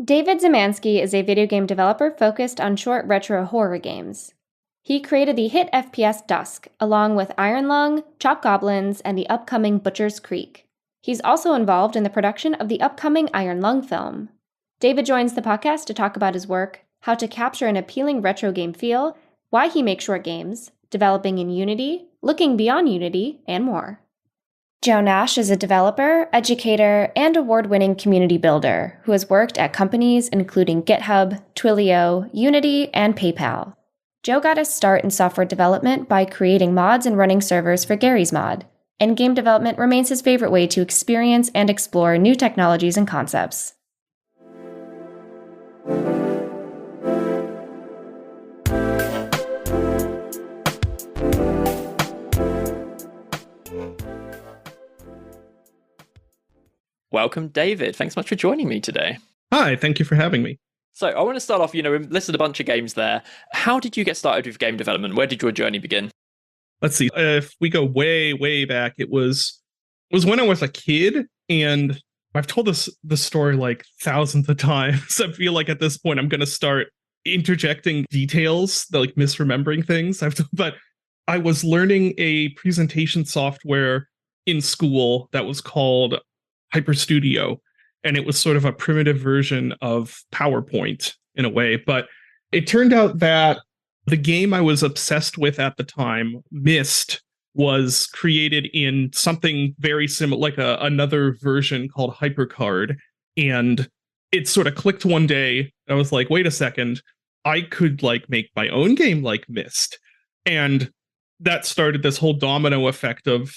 David Szymanski is a video game developer focused on short retro horror games. He created the hit FPS Dusk, along with Iron Lung, Chop Goblins, and the upcoming Butcher's Creek. He's also involved in the production of the upcoming Iron Lung film. David joins the podcast to talk about his work, how to capture an appealing retro game feel, why he makes short games, developing in Unity, looking beyond Unity, and more. Joe Nash is a developer, educator, and award-winning community builder who has worked at companies including GitHub, Twilio, Unity, and PayPal. Joe got his start in software development by creating mods and running servers for Gary's Mod, and game development remains his favorite way to experience and explore new technologies and concepts. Welcome, David. Thanks so much for joining me today. Hi, thank you for having me. So I want to start off, we listed a bunch of games there. How did you get started with game development? Where did your journey begin? Let's see. If we go way back, it was when I was a kid, and I've told this story like thousands of times. I feel like at this point I'm going to start interjecting details, like misremembering things. But I was learning a presentation software in school that was called Hyper Studio, and it was sort of a primitive version of PowerPoint in a way. But it turned out that the game I was obsessed with at the time, Myst, was created in something very similar, like another version called HyperCard. And it sort of clicked one day. I was like, wait a second, I could like make my own game like Myst. And that started this whole domino effect of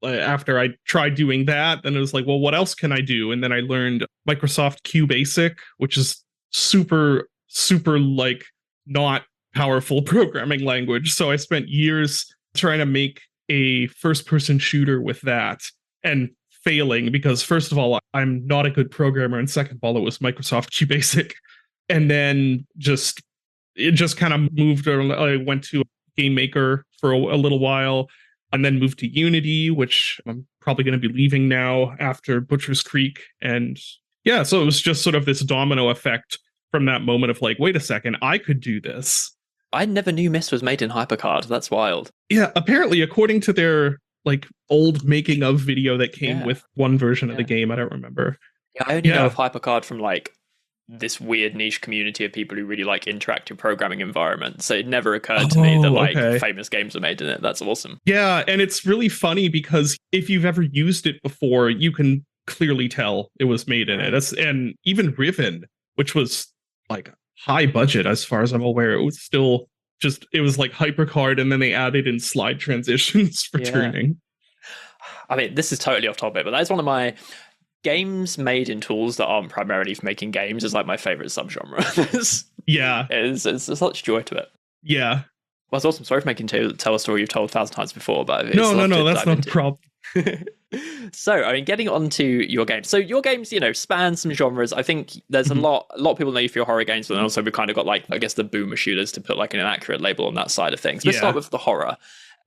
after I tried doing that, then it was like, well, what else can I do? And then I learned Microsoft QBasic, which is super like not powerful programming language. So I spent years trying to make a first-person shooter with that and failing because, first of all, I'm not a good programmer, and second of all, it was Microsoft QBasic. And then it just kind of moved. I went to Game Maker for a little while, and then moved to Unity, which I'm probably going to be leaving now after Butcher's Creek. And yeah, so it was just sort of this domino effect from that moment of like, wait a second, I could do this. I never knew Myst was made in HyperCard. That's wild. Yeah, apparently, according to their like old making of video that came with one version of the game, I don't remember. Yeah, I only know of HyperCard from like this weird niche community of people who really like interactive programming environments. So it never occurred to me that like famous games were made in it. That's awesome. Yeah, and it's really funny because if you've ever used it before, you can clearly tell it was made in it. And even Riven, which was like high budget as far as I'm aware, it was still it was like HyperCard, and then they added in slide transitions for turning. I mean, this is totally off topic, but that's one of my games made in tools that aren't primarily for making games is like my favorite subgenre. It's such joy to it. Yeah. Well, it's awesome. Sorry for making tell a story you've told 1,000 times before, but no, that's not a problem. So, I mean, getting on to your games. So your games, span some genres. I think there's a lot of people know you for your horror games, but then also we've kind of got like, I guess, the boomer shooters to put like an inaccurate label on that side of things. Let's start with the horror.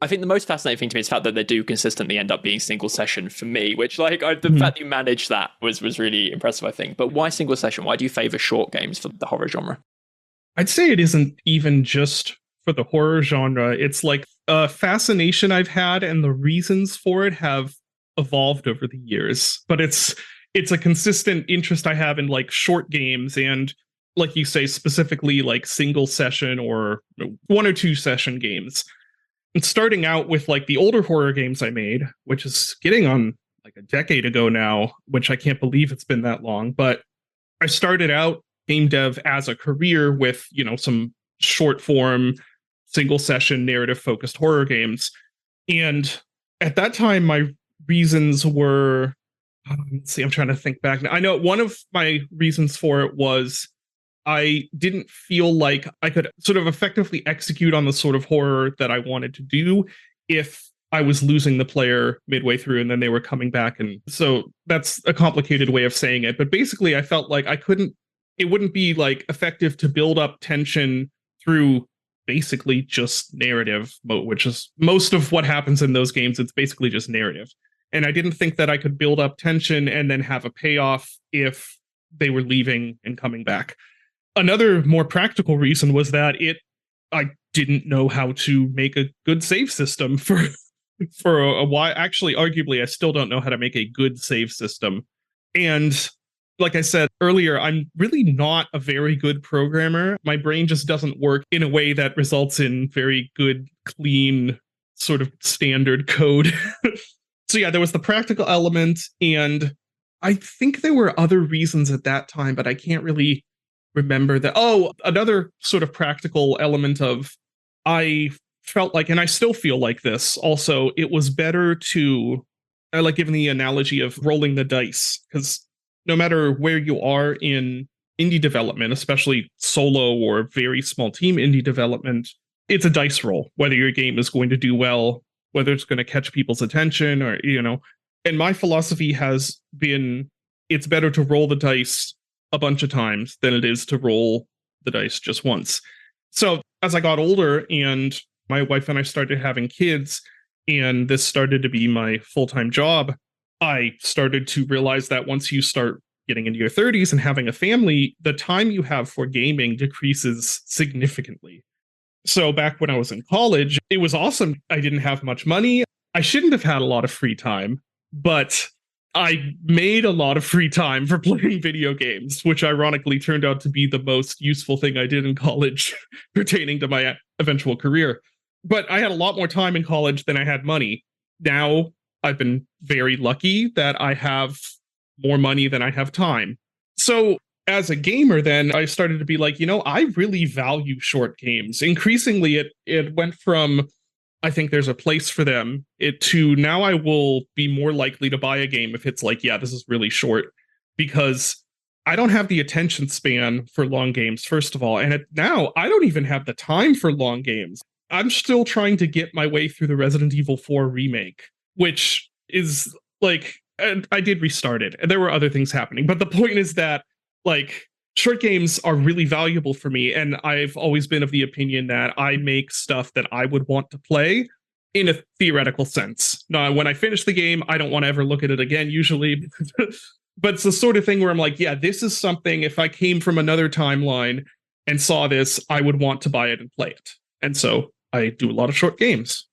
I think the most fascinating thing to me is the fact that they do consistently end up being single session for me, which the fact that you managed that was really impressive, I think. But why single session? Why do you favor short games for the horror genre? I'd say it isn't even just for the horror genre. It's like a fascination I've had, and the reasons for it have evolved over the years. But it's a consistent interest I have in like short games and, like you say, specifically like single session or one or two session games. And starting out with like the older horror games I made, which is getting on like a decade ago now, which I can't believe it's been that long. But I started out game dev as a career with, some short form, single session, narrative focused horror games. And at that time, my reasons were, let's see, I'm trying to think back now. I know one of my reasons for it was I didn't feel like I could sort of effectively execute on the sort of horror that I wanted to do if I was losing the player midway through and then they were coming back. And so that's a complicated way of saying it. But basically, I felt like it wouldn't be like effective to build up tension through basically just narrative mode, which is most of what happens in those games. It's basically just narrative. And I didn't think that I could build up tension and then have a payoff if they were leaving and coming back. Another more practical reason was that I didn't know how to make a good save system for a while. Actually, arguably, I still don't know how to make a good save system. And like I said earlier, I'm really not a very good programmer. My brain just doesn't work in a way that results in very good, clean, sort of standard code. So yeah, there was the practical element, and I think there were other reasons at that time, but I can't really remember that. Oh, another sort of practical element of I felt like, and I still feel like this also, it was better to, I like giving the analogy of rolling the dice, because no matter where you are in indie development, especially solo or very small team indie development, it's a dice roll, whether your game is going to do well, whether it's going to catch people's attention, or, and my philosophy has been, it's better to roll the dice a bunch of times than it is to roll the dice just once. So as I got older and my wife and I started having kids, and this started to be my full-time job, I started to realize that once you start getting into your 30s and having a family, the time you have for gaming decreases significantly. So back when I was in college, it was awesome. I didn't have much money. I shouldn't have had a lot of free time, but I made a lot of free time for playing video games, which ironically turned out to be the most useful thing I did in college pertaining to my eventual career. But I had a lot more time in college than I had money. Now I've been very lucky that I have more money than I have time. So as a gamer, then I started to be like, I really value short games. Increasingly, it went from, I think there's a place for them, to now I will be more likely to buy a game if it's like, yeah, this is really short, because I don't have the attention span for long games, first of all. And now I don't even have the time for long games. I'm still trying to get my way through the Resident Evil 4 remake, which is like, and I did restart it, and there were other things happening. But the point is that, like, short games are really valuable for me, and I've always been of the opinion that I make stuff that I would want to play in a theoretical sense. Now, when I finish the game, I don't want to ever look at it again, usually. But it's the sort of thing where I'm like, yeah, this is something, if I came from another timeline and saw this, I would want to buy it and play it. And so I do a lot of short games.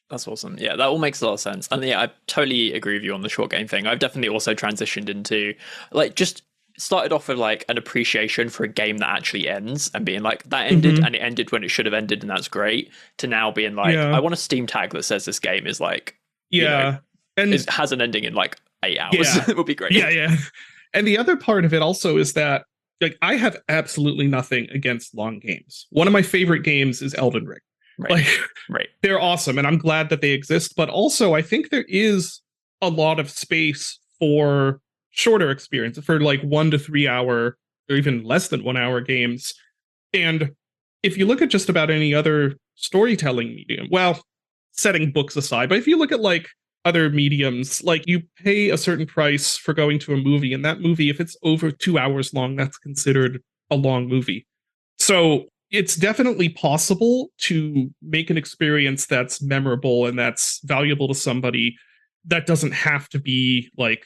That's awesome. Yeah, that all makes a lot of sense. And yeah, I totally agree with you on the short game thing. I've definitely also transitioned into, like, just started off with like an appreciation for a game that actually ends and being like, that ended and it ended when it should have ended, and that's great, to now being like, I want a Steam tag that says this game is like, and it has an ending in like 8 hours. It would be great. Yeah. And the other part of it also is that, like, I have absolutely nothing against long games. One of my favorite games is Elden Ring. Right. They're awesome, and I'm glad that they exist. But also, I think there is a lot of space for shorter experience, for like 1 to 3 hour or even less than 1 hour games. And if you look at just about any other storytelling medium, well, setting books aside, but if you look at like other mediums, like, you pay a certain price for going to a movie, and that movie, if it's over 2 hours long, that's considered a long movie. So it's definitely possible to make an experience that's memorable and that's valuable to somebody that doesn't have to be like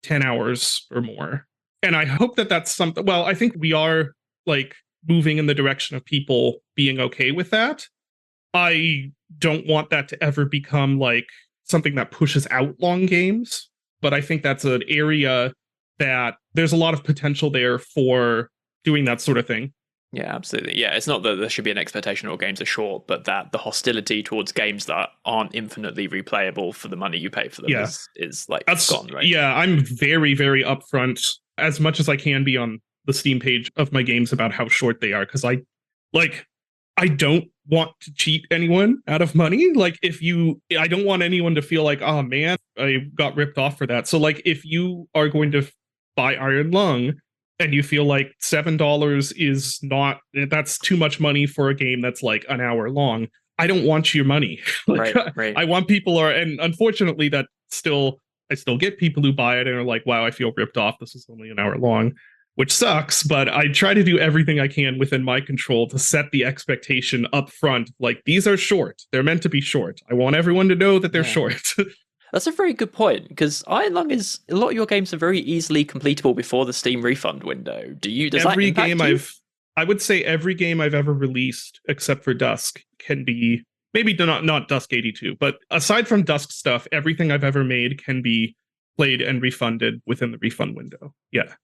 10 hours or more. And I hope that that's something, well, I think we are like moving in the direction of people being okay with that. I don't want that to ever become like something that pushes out long games, but I think that's an area that there's a lot of potential there for doing that sort of thing. Yeah, absolutely. Yeah, it's not that there should be an expectation all games are short, but that the hostility towards games that aren't infinitely replayable for the money you pay for them is like gone, right? Yeah, I'm very, very upfront, as much as I can be, on the Steam page of my games about how short they are, because I don't want to cheat anyone out of money. Like, I don't want anyone to feel like, oh man, I got ripped off for that. So like, if you are going to buy Iron Lung, and you feel like $7 is not, that's too much money for a game that's like an hour long, I don't want your money. Like, right. I want people and unfortunately I still get people who buy it and are like, wow, I feel ripped off. This is only an hour long, which sucks. But I try to do everything I can within my control to set the expectation up front. Like, these are short. They're meant to be short. I want everyone to know that they're short. That's a very good point, because Iron Lung is a lot of your games are very easily completable before the Steam refund window. Does that Every impact game you? I would say every game I've ever released, except for Dusk, can be maybe not Dusk 82, but aside from Dusk stuff, everything I've ever made can be played and refunded within the refund window. Yeah.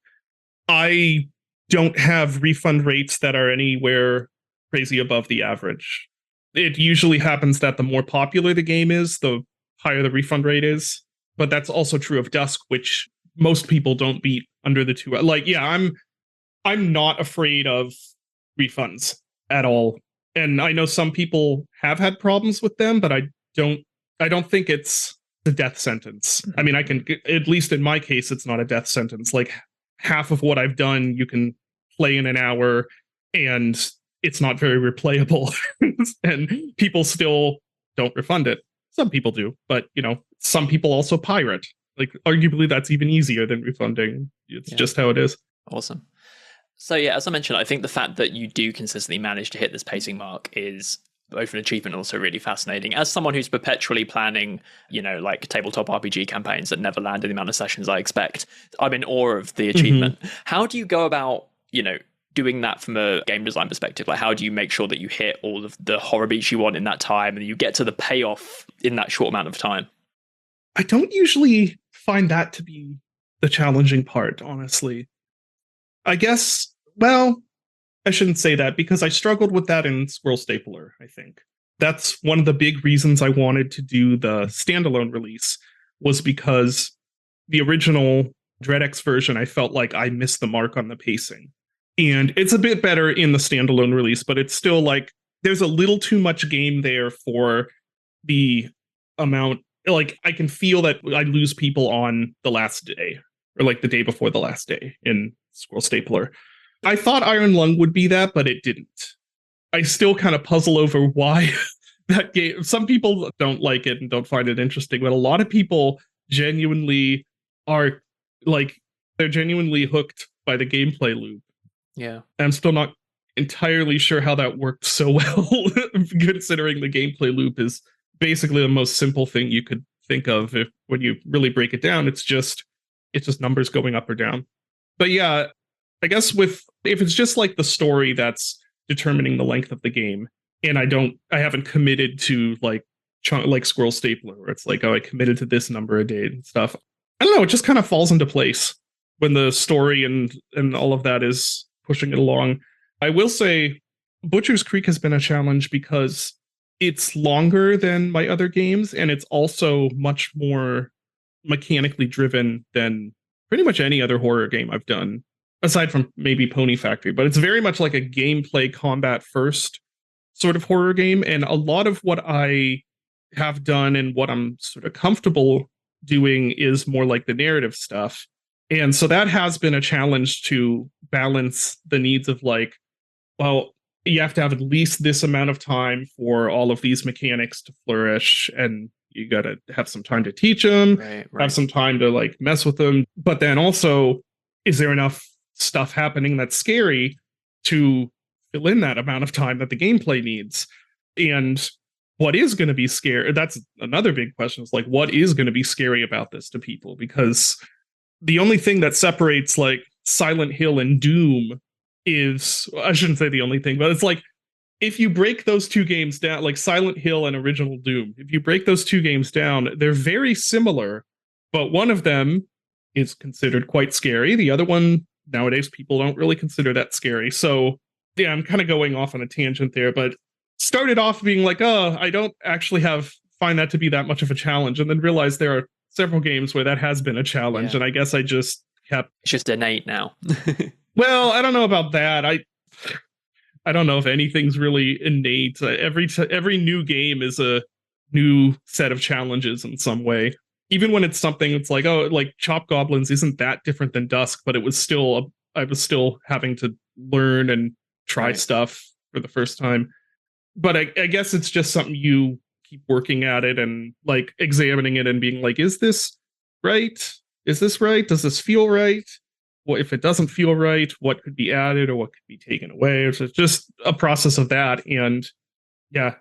I don't have refund rates that are anywhere crazy above the average. It usually happens that the more popular the game is, the higher the refund rate is. But that's also true of Dusk, which most people don't beat under the 2. Like, yeah, I'm not afraid of refunds at all. And I know some people have had problems with them, but I don't think it's the death sentence. I mean, at least in my case, it's not a death sentence. Like, half of what I've done, you can play in an hour, and it's not very replayable. And people still don't refund it. Some people do, but some people also pirate. Like, arguably, that's even easier than refunding. It's just how it is. Awesome. So yeah, as I mentioned, I think the fact that you do consistently manage to hit this pacing mark is both an achievement and also really fascinating. As someone who's perpetually planning, like tabletop RPG campaigns that never land in the amount of sessions I expect, I'm in awe of the achievement. How do you go about, doing that from a game design perspective? Like, how do you make sure that you hit all of the horror beats you want in that time and you get to the payoff in that short amount of time? I don't usually find that to be the challenging part, honestly. I guess, well, I shouldn't say that, because I struggled with that in Squirrel Stapler, I think. That's one of the big reasons I wanted to do the standalone release, was because the original DreadX version, I felt like I missed the mark on the pacing. And it's a bit better in the standalone release, but it's still like there's a little too much game there for the amount. Like, I can feel that I lose people on the last day, or like the day before the last day in Squirrel Stapler. I thought Iron Lung would be that, but it didn't. I still kind of puzzle over why that game. Some people don't like it and don't find it interesting, but a lot of people genuinely are like, they're genuinely hooked by the gameplay loop. Yeah. And I'm still not entirely sure how that worked so well, considering the gameplay loop is basically the most simple thing you could think of. When you really break it down, it's just numbers going up or down. But yeah, I guess if it's just like the story that's determining the length of the game, and I haven't committed to like Squirrel Stapler, where it's like, oh, I committed to this number a day and stuff. I don't know, it just kind of falls into place when the story and all of that is pushing it along. I will say Butcher's Creek has been a challenge because it's longer than my other games, and it's also much more mechanically driven than pretty much any other horror game I've done, aside from maybe Pony Factory. But it's very much like a gameplay combat first sort of horror game. And a lot of what I have done and what I'm sort of comfortable doing is more like the narrative stuff. And so that has been a challenge to balance the needs of like, well, you have to have at least this amount of time for all of these mechanics to flourish, and you got to have some time to teach them, have some time to like mess with them. But then also, is there enough stuff happening that's scary to fill in that amount of time that the gameplay needs? And what is going to be scary? That's another big question. Is like, what is going to be scary about this to people? Because the only thing that separates like Silent Hill and Doom is, I shouldn't say the only thing, but it's like, if you break those two games down, like Silent Hill and original Doom, if you break those two games down, they're very similar, but one of them is considered quite scary. The other one, nowadays, people don't really consider that scary. So yeah, I'm kind of going off on a tangent there, but started off being like, oh, I don't actually find that to be that much of a challenge, and then realized there are several games where that has been a challenge, and I guess I just kept... It's just innate now. Well, I don't know about that. I don't know if anything's really innate. Every new game is a new set of challenges in some way. Even when it's something it's like, oh, like Chop Goblins isn't that different than Dusk, but I was still having to learn and try stuff for the first time. But I guess it's just something you keep working at it and like examining it and being like, is this right? Is this right? Does this feel right? Well, if it doesn't feel right, what could be added or what could be taken away? So it's just a process of that. And yeah,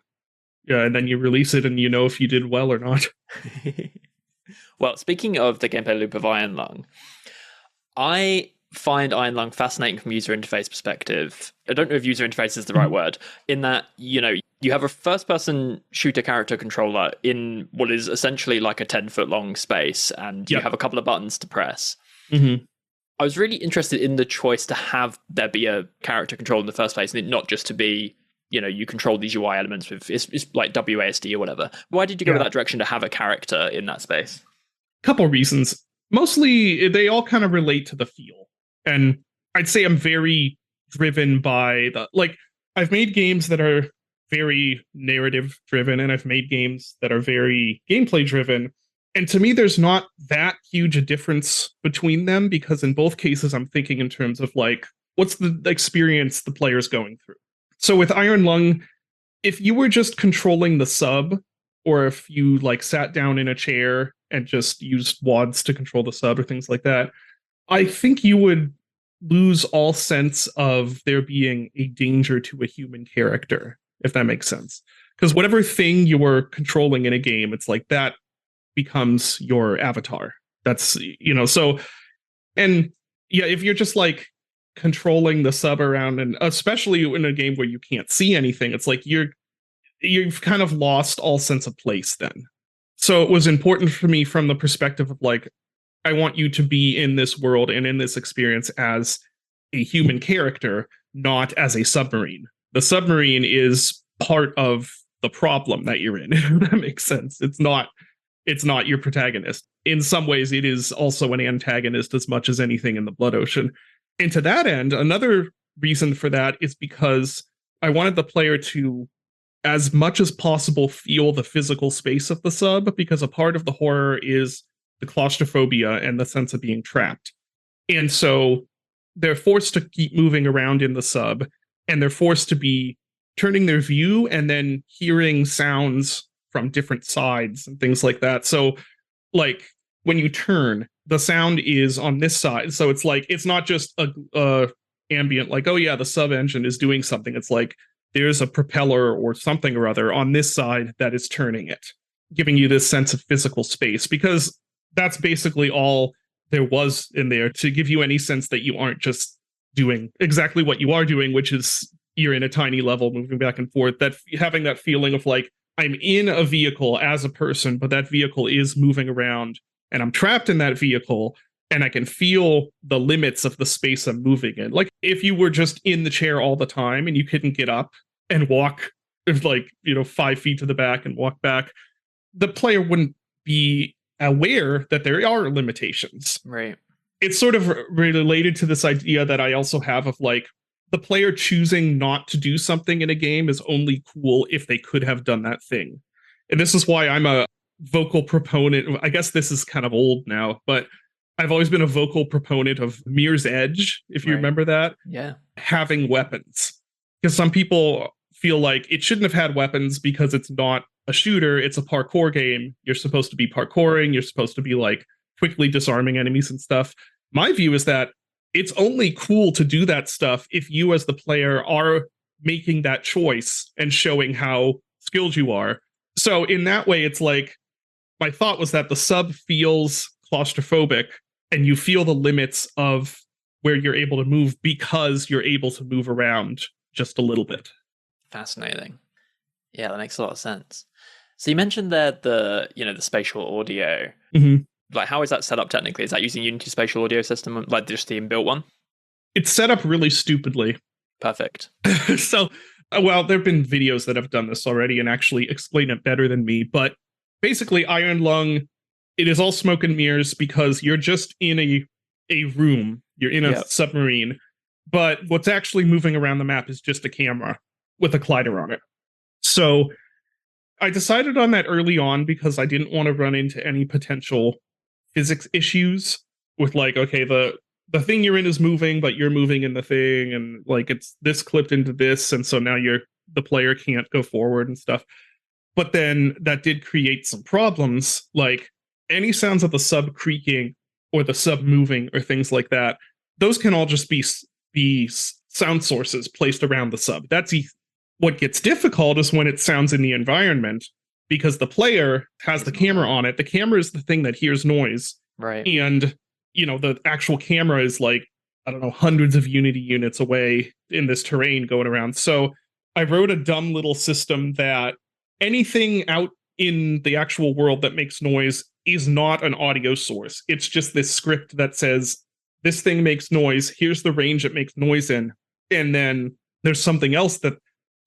and then you release it and you know if you did well or not. Well, speaking of the gameplay loop of Iron Lung, I find Iron Lung fascinating from user interface perspective. I don't know if user interface is the right word, in that, you have a first-person shooter character controller in what is essentially like a 10-foot long space, and you have a couple of buttons to press. Mm-hmm. I was really interested in the choice to have there be a character control in the first place, and it not just to be, you control these UI elements with, it's like WASD or whatever. Why did you go with that direction to have a character in that space? Couple reasons. Mostly, they all kind of relate to the feel. And I'd say I'm very driven by I've made games that are very narrative driven, and I've made games that are very gameplay driven. And to me, there's not that huge a difference between them, because in both cases, I'm thinking in terms of what's the experience the player's going through. So with Iron Lung, if you were just controlling the sub, or if you sat down in a chair and just used WADs to control the sub or things like that, I think you would lose all sense of there being a danger to a human character, if that makes sense. Because whatever thing you were controlling in a game, it's that becomes your avatar. That's, so, and yeah, if you're just controlling the sub around, and especially in a game where you can't see anything, it's you've kind of lost all sense of place then. So it was important for me from the perspective of I want you to be in this world and in this experience as a human character, not as a submarine. The submarine is part of the problem that you're in. If that makes sense. It's not your protagonist. In some ways, it is also an antagonist as much as anything in the Blood Ocean. And to that end, another reason for that is because I wanted the player to, as much as possible, feel the physical space of the sub, because a part of the horror is the claustrophobia and the sense of being trapped. And so they're forced to keep moving around in the sub, and they're forced to be turning their view and then hearing sounds from different sides and things like that. So when you turn, the sound is on this side. So it's not just a ambient, oh yeah, the sub engine is doing something. It's there's a propeller or something or other on this side that is turning it, giving you this sense of physical space, because that's basically all there was in there to give you any sense that you aren't just doing exactly what you are doing, which is you're in a tiny level moving back and forth, that having that feeling of I'm in a vehicle as a person, but that vehicle is moving around and I'm trapped in that vehicle, and I can feel the limits of the space I'm moving in. If you were just in the chair all the time and you couldn't get up and walk 5 feet to the back and walk back, the player wouldn't be aware that there are limitations. Right. It's sort of related to this idea that I also have of the player choosing not to do something in a game is only cool if they could have done that thing. And this is why I'm a vocal proponent. I guess this is kind of old now, but I've always been a vocal proponent of Mirror's Edge, if you remember that. Yeah. Having weapons. Because some people feel it shouldn't have had weapons because it's not a shooter, it's a parkour game. You're supposed to be parkouring, you're supposed to be quickly disarming enemies and stuff. My view is that it's only cool to do that stuff if you as the player are making that choice and showing how skilled you are. So in that way, it's my thought was that the sub feels claustrophobic and you feel the limits of where you're able to move because you're able to move around just a little bit. Fascinating. Yeah, that makes a lot of sense. So you mentioned there the spatial audio. Mm-hmm. How is that set up technically? Is that using Unity spatial audio system, just the inbuilt one? It's set up really stupidly. Perfect. So, well, there have been videos that have done this already and actually explain it better than me. But basically, Iron Lung, it is all smoke and mirrors because you're just in a room. You're in a submarine. But what's actually moving around the map is just a camera with a collider on it. So I decided on that early on because I didn't want to run into any potential physics issues with okay, the thing you're in is moving, but you're moving in the thing, and it's this clipped into this, and so now the player can't go forward and stuff. But then that did create some problems, any sounds of the sub creaking or the sub moving or things like that. Those can all just be sound sources placed around the sub. That's what gets difficult is when it sounds in the environment because the player has the camera on it. The camera is the thing that hears noise. Right. And, the actual camera is like, I don't know, hundreds of Unity units away in this terrain going around. So I wrote a dumb little system that anything out in the actual world that makes noise is not an audio source. It's just this script that says, this thing makes noise. Here's the range it makes noise in. And then there's something else that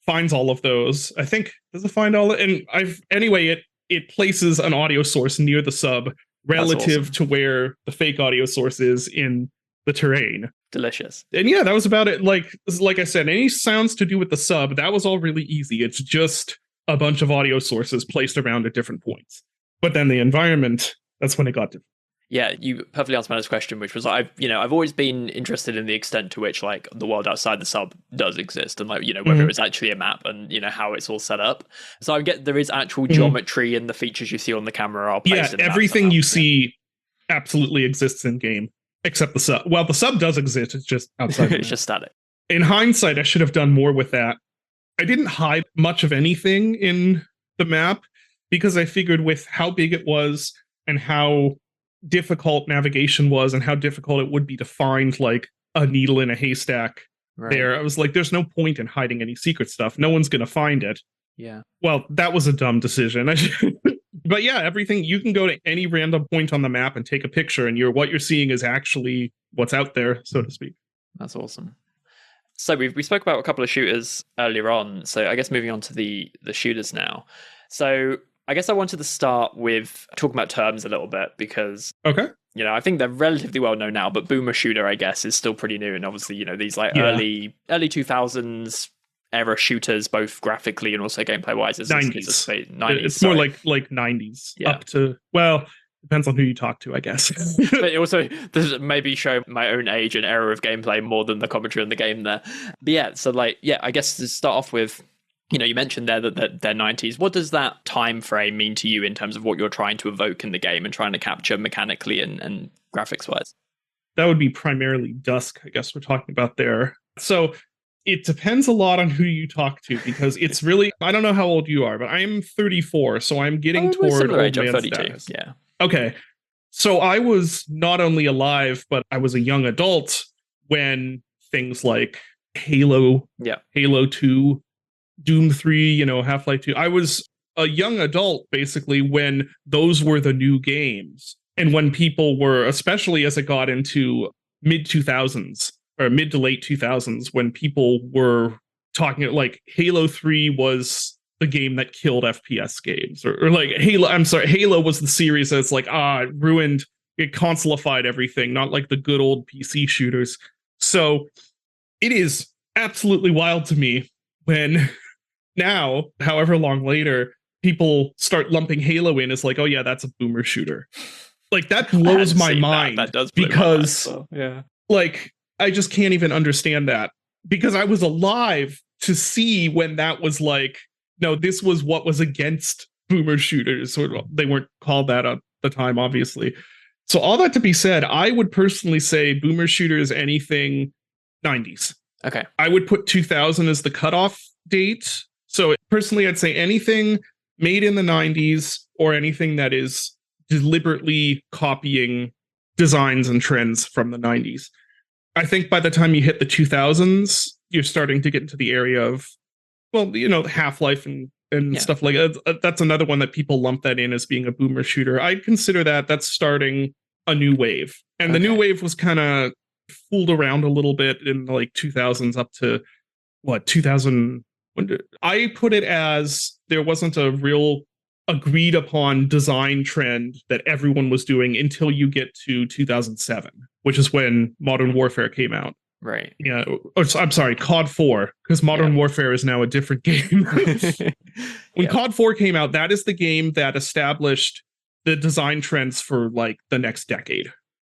finds all of those. I think, does it find all? And it places an audio source near the sub relative to where the fake audio source is in the terrain. Delicious. And yeah, that was about it. Like I said, any sounds to do with the sub, that was all really easy. It's just a bunch of audio sources placed around at different points. But then the environment, that's when it got different. Yeah, you perfectly answered my next question, which was I've always been interested in the extent to which like the world outside the sub does exist, and like whether it's actually a map and how it's all set up. So I get there is actual geometry and the features you see on the camera are placed in the everything map you see absolutely exists in game except the sub. Well, the sub does exist. It's just outside. It's just static. In hindsight, I should have done more with that. I didn't hide much of anything in the map because I figured with how big it was and how difficult navigation was and how difficult it would be to find like a needle in a haystack there. I was like, there's no point in hiding any secret stuff. No one's going to find it. Yeah. Well, that was a dumb decision. But yeah, everything, you can go to any random point on the map and take a picture and what you're seeing is actually what's out there, so to speak. That's awesome. So we spoke about a couple of shooters earlier on. So I guess moving on to the shooters now. So I guess I wanted to start with talking about terms a little bit because, I think they're relatively well known now, but boomer shooter, I guess, is still pretty new. And obviously, these like early 2000s era shooters, both graphically and also gameplay wise. 90s. 90s. It's more like 90s up to, well, depends on who you talk to, I guess. But it also does maybe show my own age and era of gameplay more than the commentary on the game there. But I guess to start off with, you mentioned there that they're 90s. What does that time frame mean to you in terms of what you're trying to evoke in the game and trying to capture mechanically and graphics wise? That would be primarily Dusk, I guess we're talking about there. So it depends a lot on who you talk to because it's really, I don't know how old you are, but I'm 34, so I'm getting toward old age. man I'm 32. status. Yeah. Okay. So I was not only alive, but I was a young adult when things like Halo, Halo 2, Doom 3, Half-Life 2. I was a young adult basically when those were the new games. And when people were, especially as it got into mid 2000s or mid to late 2000s, when people were talking like Halo 3 was the game that killed FPS games or like Halo was the series that's like, it ruined, it consolified everything, not like the good old PC shooters. So it is absolutely wild to me when now, however long later, people start lumping Halo in as like, oh yeah, that's a boomer shooter. Like that blows my mind. That does blow because my mind, yeah. Like I just can't even understand that because I was alive to see when that was like, no, this was what was against boomer shooters. Or they weren't called that at the time, obviously. So all that to be said, I would personally say boomer shooters anything 90s. Okay. I would put 2000 as the cutoff date. So personally, I'd say anything made in the 90s or anything that is deliberately copying designs and trends from the 90s. I think by the time you hit the 2000s, you're starting to get into the area of, well, Half-Life and stuff like that. That's another one that people lump that in as being a boomer shooter. I'd consider that's starting a new wave. And the new wave was kind of fooled around a little bit in like 2000s up to 2000. I put it as there wasn't a real agreed upon design trend that everyone was doing until you get to 2007, which is when Modern Warfare came out. Right. Yeah. I'm sorry, COD 4, because Modern Warfare is now a different game. When COD 4 came out, that is the game that established the design trends for like the next decade.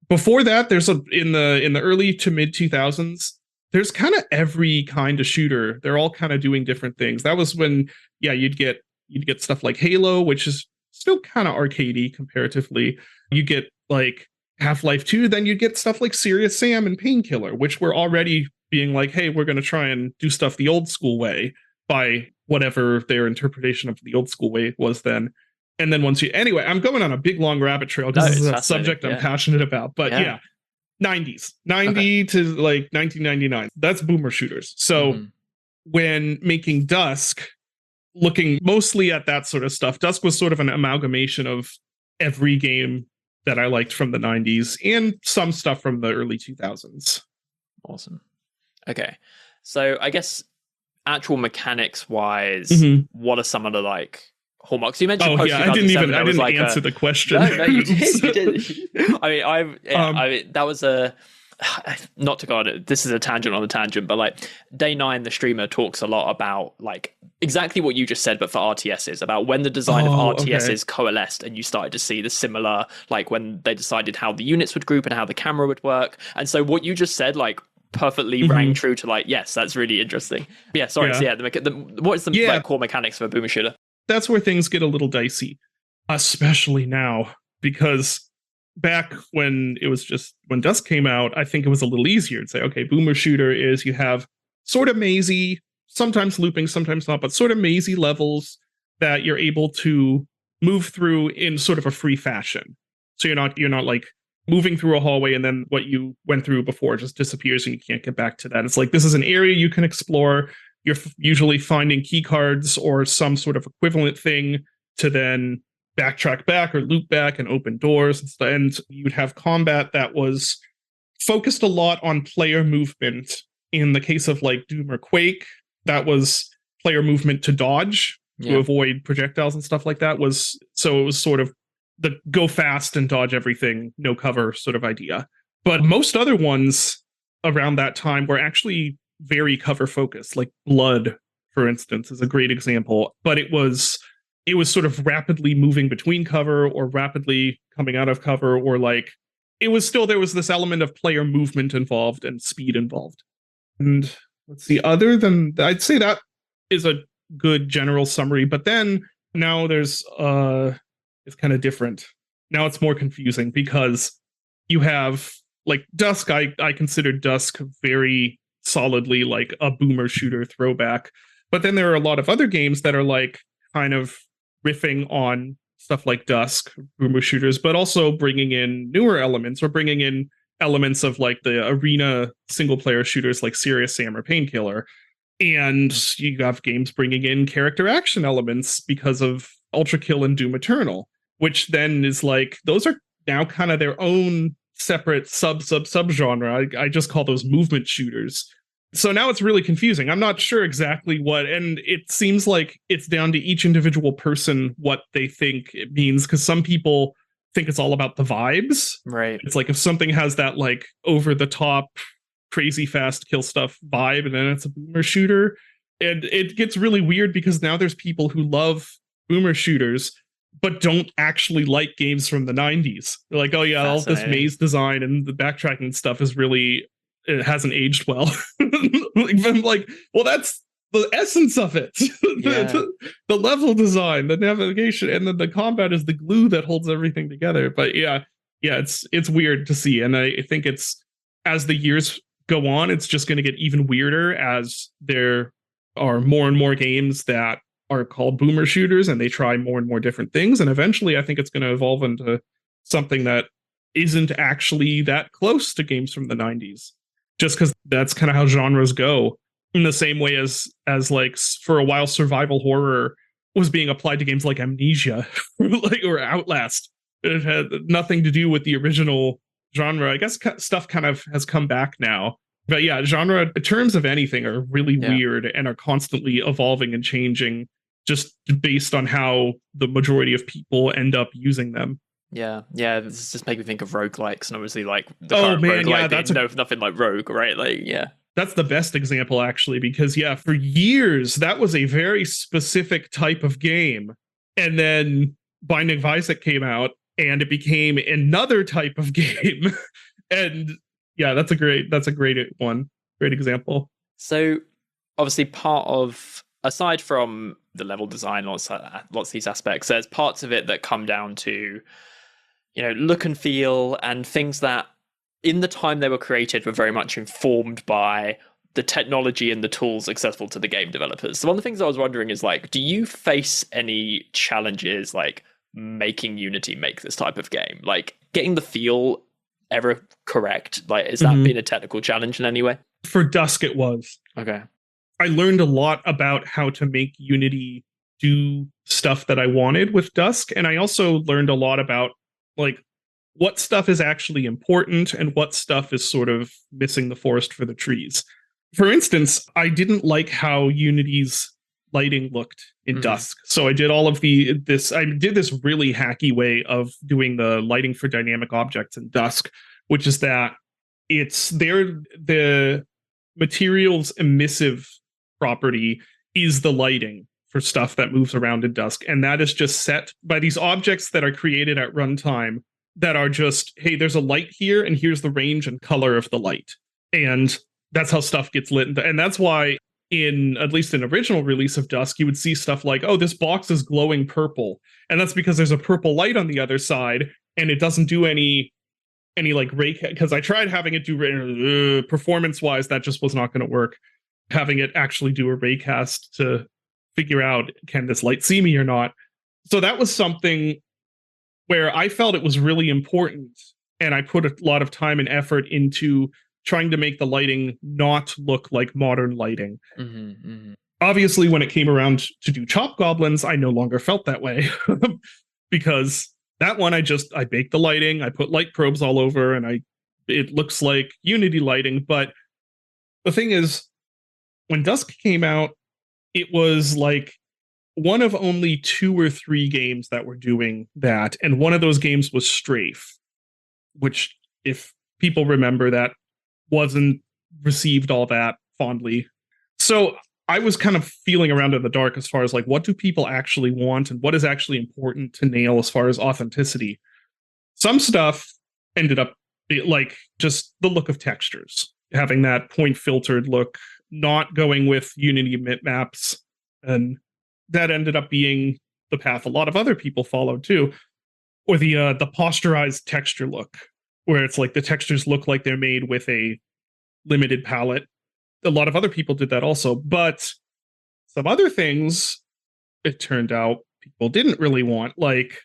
Before that, there's in the early to mid 2000s, there's kind of every kind of shooter. They're all kind of doing different things. That was when, you'd get stuff like Halo, which is still kind of arcadey comparatively. You get like Half-Life 2, then you'd get stuff like Serious Sam and Painkiller, which were already being like, hey, we're going to try and do stuff the old school way by whatever their interpretation of the old school way was then. And then anyway, I'm going on a big long rabbit trail because this is a subject I'm passionate about. But yeah, 90 to like 1999. That's boomer shooters. So when making Dusk, looking mostly at that sort of stuff, Dusk was sort of an amalgamation of every game that I liked from the 90s and some stuff from the early 2000s. Awesome. Okay. So I guess actual mechanics wise, what are some of the like hallmarks? You mentioned I didn't answer the question. No, you did. You did. I mean, that was not to go on it. This is a tangent on a tangent, but like Day9, the streamer, talks a lot about like exactly what you just said, but for RTSs, about when the design of RTSs coalesced and you started to see the similar, like when they decided how the units would group and how the camera would work. And so what you just said, like, perfectly rang true to like, yes, that's really interesting. But yeah, sorry. Yeah. So what is the like, core mechanics of a boomer shooter? That's where things get a little dicey, especially now, because back when Dusk came out, I think it was a little easier to say, okay, boomer shooter is you have sort of mazy, sometimes looping, sometimes not, but sort of mazy levels that you're able to move through in sort of a free fashion. So you're not like moving through a hallway and then what you went through before just disappears and you can't get back to that. It's like, this is an area you can explore. You're usually finding key cards or some sort of equivalent thing to then backtrack back or loop back and open doors. And you'd have combat that was focused a lot on player movement. In the case of like Doom or Quake, that was player movement to dodge, to avoid projectiles and stuff like that. So it was sort of the go fast and dodge everything, no cover sort of idea. But most other ones around that time were actually very cover focused, like Blood, for instance, is a great example. But it was sort of rapidly moving between cover or rapidly coming out of cover, or like there was this element of player movement involved and speed involved. And let's see, other than I'd say that is a good general summary. But then now it's kind of different. Now it's more confusing because you have like Dusk. I consider Dusk very solidly like a boomer shooter throwback. But then there are a lot of other games that are like kind of riffing on stuff like Dusk, boomer shooters, but also bringing in newer elements or bringing in elements of like the arena single player shooters like Serious Sam or Painkiller. And you have games bringing in character action elements because of Ultra Kill and Doom Eternal, which then is like, those are now kind of their own separate sub genre. I just call those movement shooters. So now it's really confusing. I'm not sure exactly what, and it seems like it's down to each individual person what they think it means, because some people think it's all about the vibes. Right. It's like if something has that like over the top, crazy fast kill stuff vibe, and then it's a boomer shooter. And it gets really weird because now there's people who love boomer shooters but don't actually like games from the 90s. They're like, oh yeah, all this maze design and the backtracking stuff is really, it hasn't aged well. I'm like, well, that's the essence of it. The level design, the navigation, and then the combat is the glue that holds everything together. But yeah, it's weird to see. And I think it's, as the years go on, it's just going to get even weirder as there are more and more games that are called boomer shooters and they try more and more different things. And eventually I think it's going to evolve into something that isn't actually that close to games from the 90s, just because that's kind of how genres go. In the same way as like for a while survival horror was being applied to games like Amnesia or Outlast. It had nothing to do with the original genre. I guess stuff kind of has come back now. But yeah, genre terms of anything are really weird and are constantly evolving and changing just based on how the majority of people end up using them. Yeah, this is just making me think of roguelikes, and obviously like the current roguelike being nothing like Rogue, right? Like, yeah. That's the best example, actually, because yeah, for years that was a very specific type of game. And then Binding of Isaac came out and it became another type of game. And yeah, that's a great one. Great example. So obviously part of, aside from the level design, lots of these aspects, there's parts of it that come down to, look and feel and things that in the time they were created were very much informed by the technology and the tools accessible to the game developers. So one of the things I was wondering is like, do you face any challenges like making Unity make this type of game? Like getting the feel ever correct? Like, has that been a technical challenge in any way? For Dusk, it was. Okay. I learned a lot about how to make Unity do stuff that I wanted with Dusk. And I also learned a lot about like what stuff is actually important and what stuff is sort of missing the forest for the trees. For instance, I didn't like how Unity's lighting looked in Dusk. So I did all of this really hacky way of doing the lighting for dynamic objects in Dusk, which is that the material's emissive property is the lighting for stuff that moves around in Dusk. And that is just set by these objects that are created at runtime that are just, hey, there's a light here and here's the range and color of the light. And that's how stuff gets lit. And that's why at least in original release of Dusk, you would see stuff like, oh, this box is glowing purple. And that's because there's a purple light on the other side and it doesn't do any like ray, because I tried having it do performance wise, that just was not going to work. Having it actually do a raycast to figure out, can this light see me or not? So that was something where I felt it was really important. And I put a lot of time and effort into trying to make the lighting not look like modern lighting. Obviously, when it came around to do Chop Goblins, I no longer felt that way because that one, I baked the lighting, I put light probes all over, and it looks like Unity lighting. But the thing is, when Dusk came out, it was like one of only 2 or 3 games that were doing that. And one of those games was Strafe, which, if people remember, that wasn't received all that fondly. So I was kind of feeling around in the dark as far as like, what do people actually want and what is actually important to nail as far as authenticity? Some stuff ended up like just the look of textures, having that point filtered look, not going with Unity bitmaps. And that ended up being the path a lot of other people followed too. Or the posturized texture look, where it's like the textures look like they're made with a limited palette. A lot of other people did that also, but some other things, it turned out, people didn't really want. Like,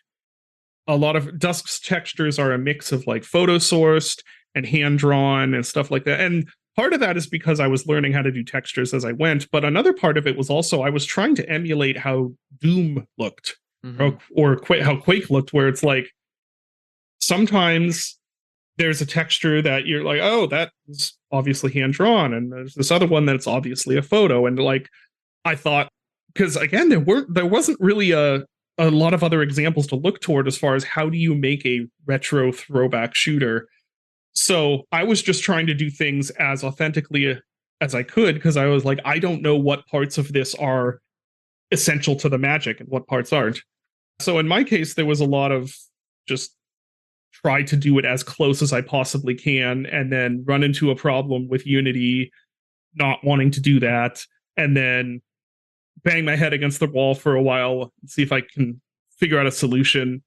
a lot of Dusk's textures are a mix of like photo sourced and hand drawn and stuff like that. And part of that is because I was learning how to do textures as I went, but another part of it was also I was trying to emulate how Doom looked, or how Quake looked, where it's like sometimes there's a texture that you're like, oh, that is obviously hand drawn, and there's this other one that's obviously a photo. And like, I thought, because again, there wasn't really a lot of other examples to look toward as far as how do you make a retro throwback shooter. So I was just trying to do things as authentically as I could, because I was like, I don't know what parts of this are essential to the magic and what parts aren't. So in my case, there was a lot of just try to do it as close as I possibly can, and then run into a problem with Unity not wanting to do that, and then bang my head against the wall for a while and see if I can figure out a solution.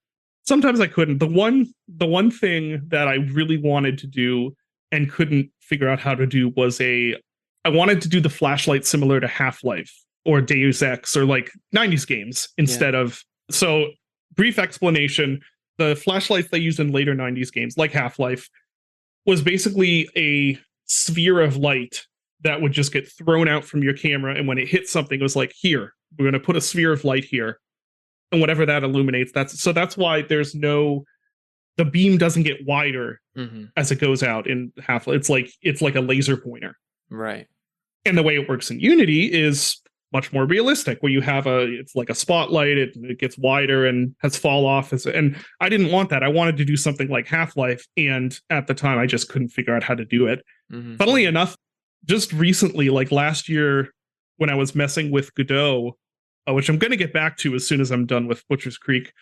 Sometimes I couldn't. The one thing that I really wanted to do and couldn't figure out how to do was I wanted to do the flashlight similar to Half-Life or Deus Ex or like 90s games instead of. So, brief explanation, the flashlights they used in later 90s games like Half-Life was basically a sphere of light that would just get thrown out from your camera, and when it hit something, it was like, here, we're going to put a sphere of light here, and whatever that illuminates, that's why the beam doesn't get wider as it goes out in Half-Life. It's like a laser pointer, right? And the way it works in Unity is much more realistic, where you have it's like a spotlight, it gets wider and has fall off, and I didn't want that. I wanted to do something like Half-Life, and at the time I just couldn't figure out how to do it. Funnily enough, just recently, like last year, when I was messing with Godot, which I'm going to get back to as soon as I'm done with Butcher's Creek,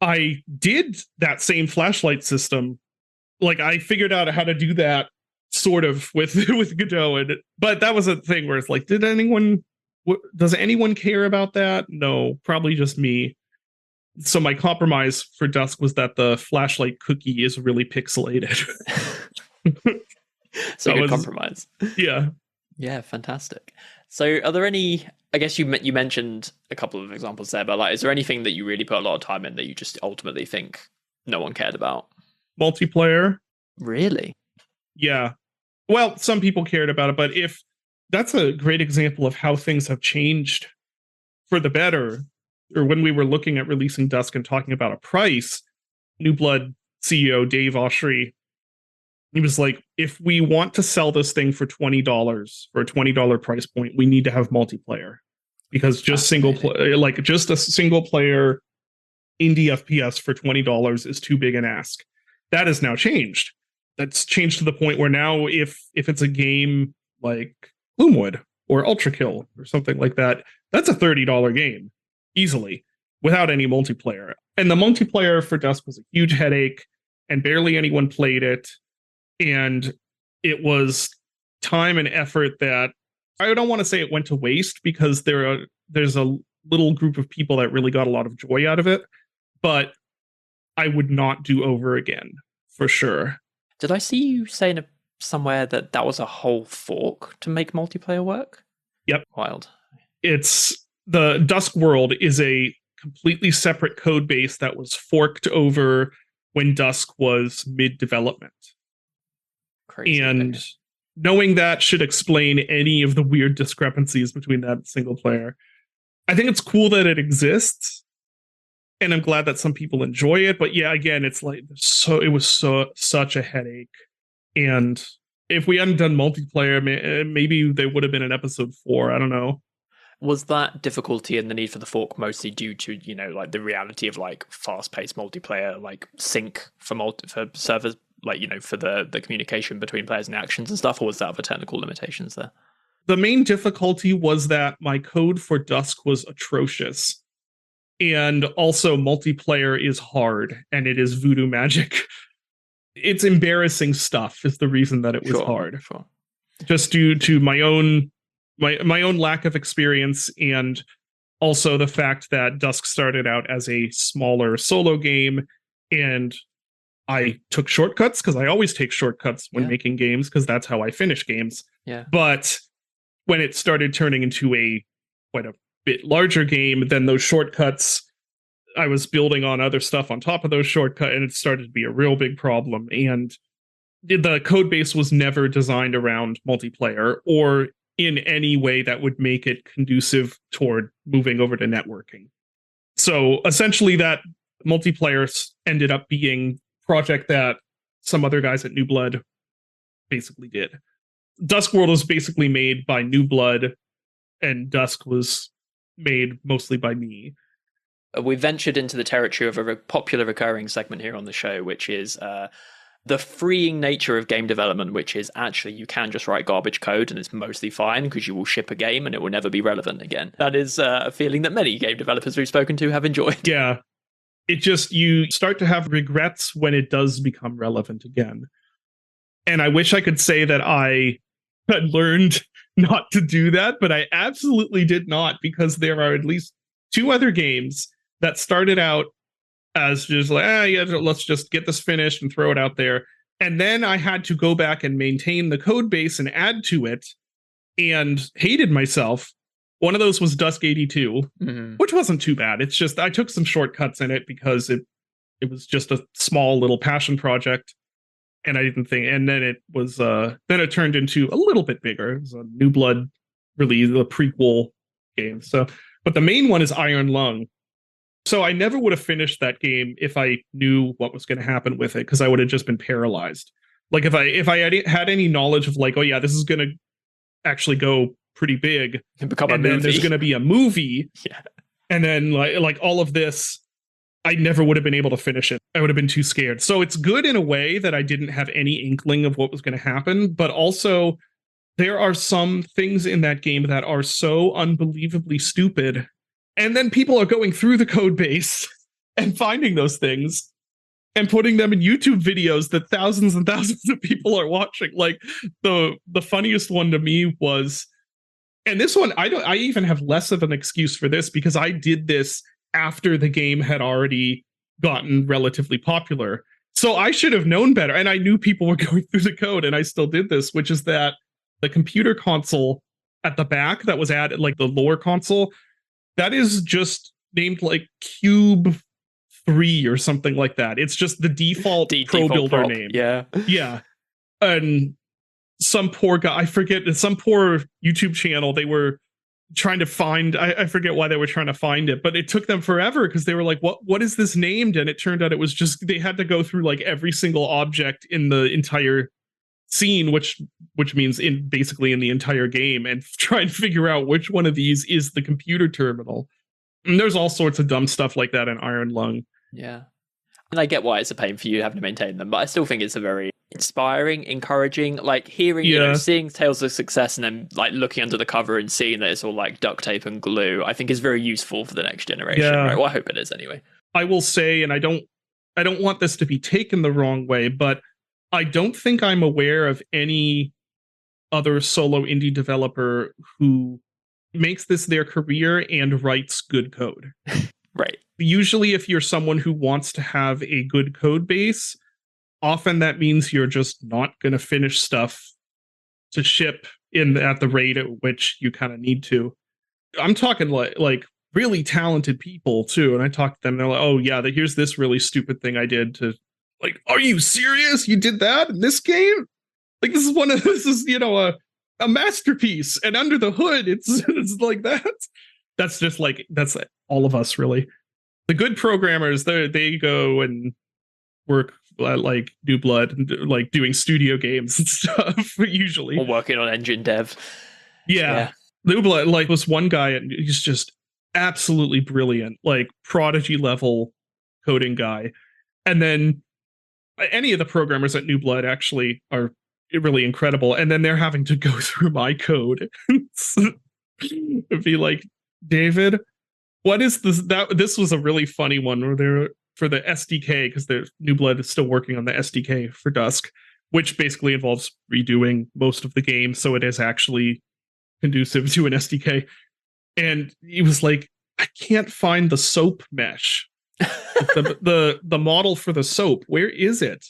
I did that same flashlight system. Like, I figured out how to do that sort of with Godot, but that was a thing where it's like, does anyone care about that? No, probably just me. So my compromise for Dusk was that the flashlight cookie is really pixelated. So good compromise. Yeah. Yeah, fantastic. So, are there any? I guess you mentioned a couple of examples there, but like, is there anything that you really put a lot of time in that you just ultimately think no one cared about? Multiplayer. Really? Yeah. Well, some people cared about it, but if that's a great example of how things have changed for the better, or when we were looking at releasing Dusk and talking about a price, New Blood CEO Dave Oshry, he was like, if we want to sell this thing for $20 for a $20 price point, we need to have multiplayer, because just just a single player indie FPS for $20 is too big an ask. That has now changed. That's changed to the point where now if it's a game like Gloomwood or Ultra Kill or something like that, that's a $30 game easily without any multiplayer. And the multiplayer for Dusk was a huge headache, and barely anyone played it. And it was time and effort that I don't want to say it went to waste, because there's a little group of people that really got a lot of joy out of it, but I would not do over again for sure. Did I see you saying somewhere that was a whole fork to make multiplayer work? Yep. Wild. It's the Dusk world is a completely separate code base that was forked over when Dusk was mid development. Crazy. And knowing that should explain any of the weird discrepancies between that and single player. I think it's cool that it exists, and I'm glad that some people enjoy it. But yeah, again, it's like it was such a headache. And if we hadn't done multiplayer, maybe they would have been in episode 4. I don't know. Was that difficulty and the need for the fork mostly due to, like the reality of like fast-paced multiplayer, like sync for servers, like, for the communication between players and the actions and stuff, or was that other technical limitations there? The main difficulty was that my code for Dusk was atrocious. And also multiplayer is hard, and it is voodoo magic. It's embarrassing stuff is the reason that it was hard. Sure. Just due to my own lack of experience, and also the fact that Dusk started out as a smaller solo game, and I took shortcuts, because I always take shortcuts when making games, because that's how I finish games. Yeah. But when it started turning into quite a bit larger game, then those shortcuts, I was building on other stuff on top of those shortcuts, and it started to be a real big problem. And the code base was never designed around multiplayer or in any way that would make it conducive toward moving over to networking. So essentially that multiplayer ended up being a project that some other guys at New Blood basically did. Duskworld was basically made by New Blood, and Dusk was made mostly by me. We ventured into the territory of a popular recurring segment here on the show, which is the freeing nature of game development, which is actually you can just write garbage code and it's mostly fine, because you will ship a game and it will never be relevant again. That is a feeling that many game developers we've spoken to have enjoyed. Yeah. It just, you start to have regrets when it does become relevant again. And I wish I could say that I had learned not to do that, but I absolutely did not, because there are at least 2 other games that started out as just like, let's just get this finished and throw it out there. And then I had to go back and maintain the code base and add to it, and hated myself. One of those was Dusk 82, which wasn't too bad. It's just I took some shortcuts in it because it was just a small little passion project, and I didn't think. And then it was then it turned into a little bit bigger. It was a New Blood release, a prequel game. So, but the main one is Iron Lung. So I never would have finished that game if I knew what was going to happen with it, because I would have just been paralyzed. Like if I had any knowledge of like, oh yeah, this is going to actually go pretty big, and become a and movie. Then there's going to be a movie, and then like all of this, I never would have been able to finish it. I would have been too scared. So it's good in a way that I didn't have any inkling of what was going to happen, but also there are some things in that game that are so unbelievably stupid. And then people are going through the code base and finding those things and putting them in YouTube videos that thousands and thousands of people are watching. Like the funniest one to me was, and this one, I even have less of an excuse for this, because I did this after the game had already gotten relatively popular. So I should have known better. And I knew people were going through the code, and I still did this, which is that the computer console at the back that was added, like the lower console, that is just named like Cube 3 or something like that. It's just the default Pro Builder prop. name. Yeah. Yeah. And some poor guy, I forget, some poor YouTube channel, they were trying to find, I forget why they were trying to find it, but it took them forever because they were like, what is this named? And it turned out it was just, they had to go through like every single object in the entire scene, which means basically in the entire game, and try and figure out which one of these is the computer terminal. And there's all sorts of dumb stuff like that in Iron Lung. Yeah. And I get why it's a pain for you having to maintain them, but I still think it's a very inspiring, encouraging, like hearing, seeing tales of success and then like looking under the cover and seeing that it's all like duct tape and glue, I think is very useful for the next generation. Yeah. Right? Well, I hope it is anyway. I will say, and I don't want this to be taken the wrong way, but I don't think I'm aware of any other solo indie developer who makes this their career and writes good code. Right. Usually, if you're someone who wants to have a good code base, often that means you're just not going to finish stuff to ship at the rate at which you kind of need to. I'm talking like really talented people too, and I talk to them. They're like, "Oh yeah, here's this really stupid thing I did to." Like, are you serious? You did that in this game? Like, this is a masterpiece, and under the hood, it's like that. That's just like that's all of us really. The good programmers, they go and work like New Blood and like doing studio games and stuff usually, or working on engine dev. Yeah. New Blood, like this one guy, he's just absolutely brilliant, like prodigy level coding guy, and then any of the programmers at New Blood actually are really incredible, and then they're having to go through my code and be like, David, what is this? This was a really funny one where they're for the SDK, because the New Blood is still working on the SDK for Dusk, which basically involves redoing most of the game, so it is actually conducive to an SDK. And he was like, I can't find the soap mesh. the model for the soap, where is it?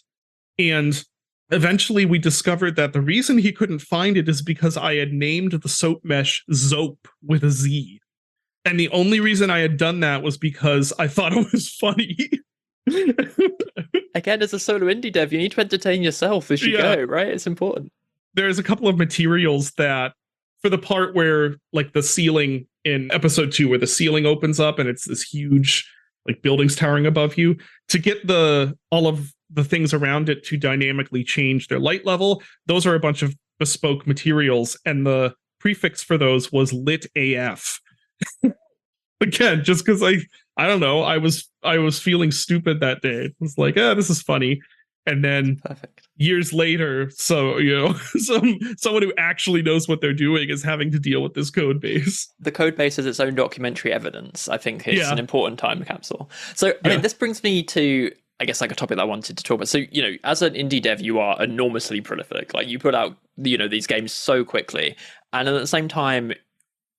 And eventually we discovered that the reason he couldn't find it is because I had named the soap mesh Zope with a Z. And the only reason I had done that was because I thought it was funny. Again, as a solo indie dev, you need to entertain yourself as you go, right? It's important. There's a couple of materials that, for the part where, like, the ceiling in episode 2, where the ceiling opens up and it's this huge, like, buildings towering above you, to get all of the things around it to dynamically change their light level, those are a bunch of bespoke materials, and the prefix for those was lit AF. Again, just because I don't know, I was feeling stupid that day. It was like, this is funny. And then years later, so someone who actually knows what they're doing is having to deal with this code base. The code base has its own documentary evidence. I think it's an important time capsule. So I mean, this brings me to, I guess, like a topic that I wanted to talk about. So, as an indie dev, you are enormously prolific. Like, you put out, these games so quickly. And at the same time,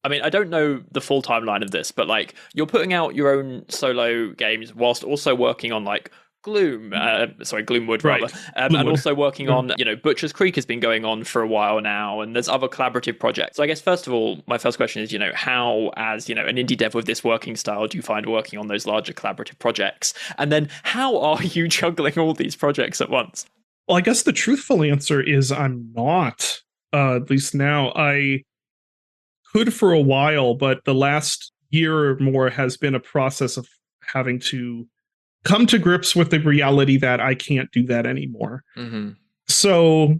I mean, I don't know the full timeline of this, but like, you're putting out your own solo games whilst also working on like Gloomwood, rather. And also working on, Butcher's Creek has been going on for a while now, and there's other collaborative projects. So I guess, first of all, my first question is, how, as, an indie dev with this working style, do you find working on those larger collaborative projects? And then how are you juggling all these projects at once? Well, I guess the truthful answer is I'm not, at least now. I could for a while, but the last year or more has been a process of having to come to grips with the reality that I can't do that anymore. Mm-hmm. So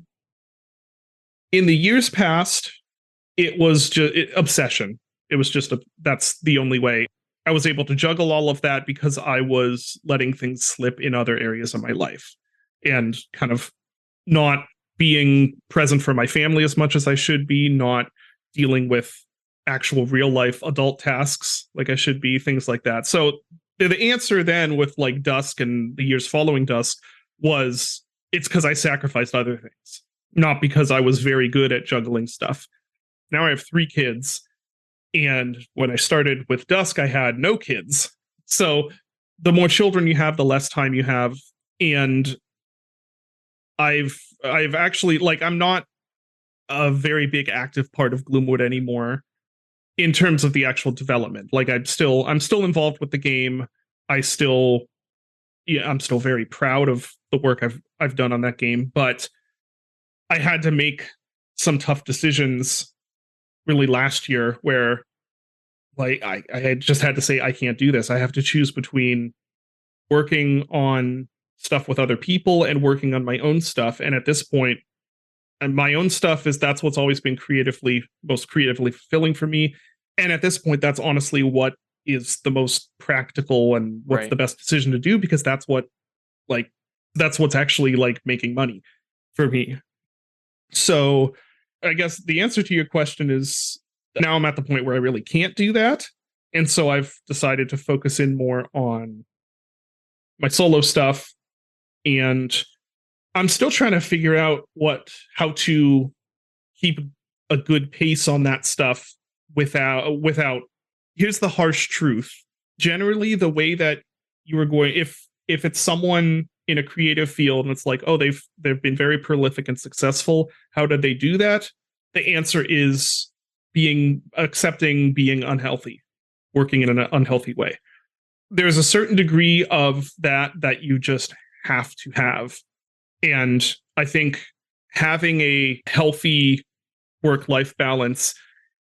in the years past, it was just obsession. It was just that's the only way I was able to juggle all of that, because I was letting things slip in other areas of my life and kind of not being present for my family as much as I should be, not dealing with actual real life adult tasks like I should be, things like that. So the answer then with like Dusk and the years following Dusk was, it's because I sacrificed other things, not because I was very good at juggling stuff. Now I have 3 kids, and when I started with Dusk, I had no kids. So the more children you have, the less time you have. And I've actually, like, I'm not a very big active part of Gloomwood anymore in terms of the actual development. Like I'm still involved with the game. I'm still very proud of the work I've done on that game, but I had to make some tough decisions really last year where like I had just had to say I can't do this. I have to choose between working on stuff with other people and working on my own stuff. And at this point, and my own stuff that's what's always been most creatively fulfilling for me. And at this point, that's honestly what is the most practical and what's the best decision to do, because that's what's actually like making money for me. So I guess the answer to your question is now I'm at the point where I really can't do that. And so I've decided to focus in more on my solo stuff. And I'm still trying to figure out how to keep a good pace on that stuff without here's the harsh truth. Generally, the way that you are going, if it's someone in a creative field and it's like, oh, they've been very prolific and successful, how did they do that? The answer is accepting being unhealthy, working in an unhealthy way. There's a certain degree of that you just have to have. And I think having a healthy work-life balance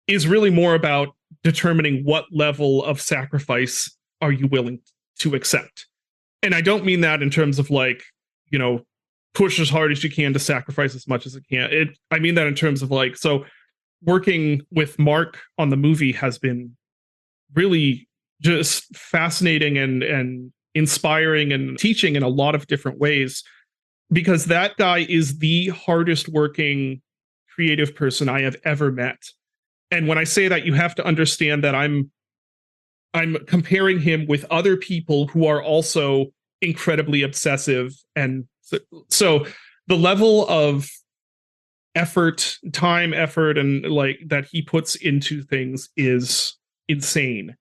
is really more about determining what level of sacrifice are you willing to accept. And I don't mean that in terms of like, push as hard as you can to sacrifice as much as it can. I mean that in terms of like, so working with Mark on the movie has been really just fascinating and inspiring and teaching in a lot of different ways, because that guy is the hardest working creative person I have ever met. And when I say that, you have to understand that I'm comparing him with other people who are also incredibly obsessive. And so the level of time, effort, and like that he puts into things is insane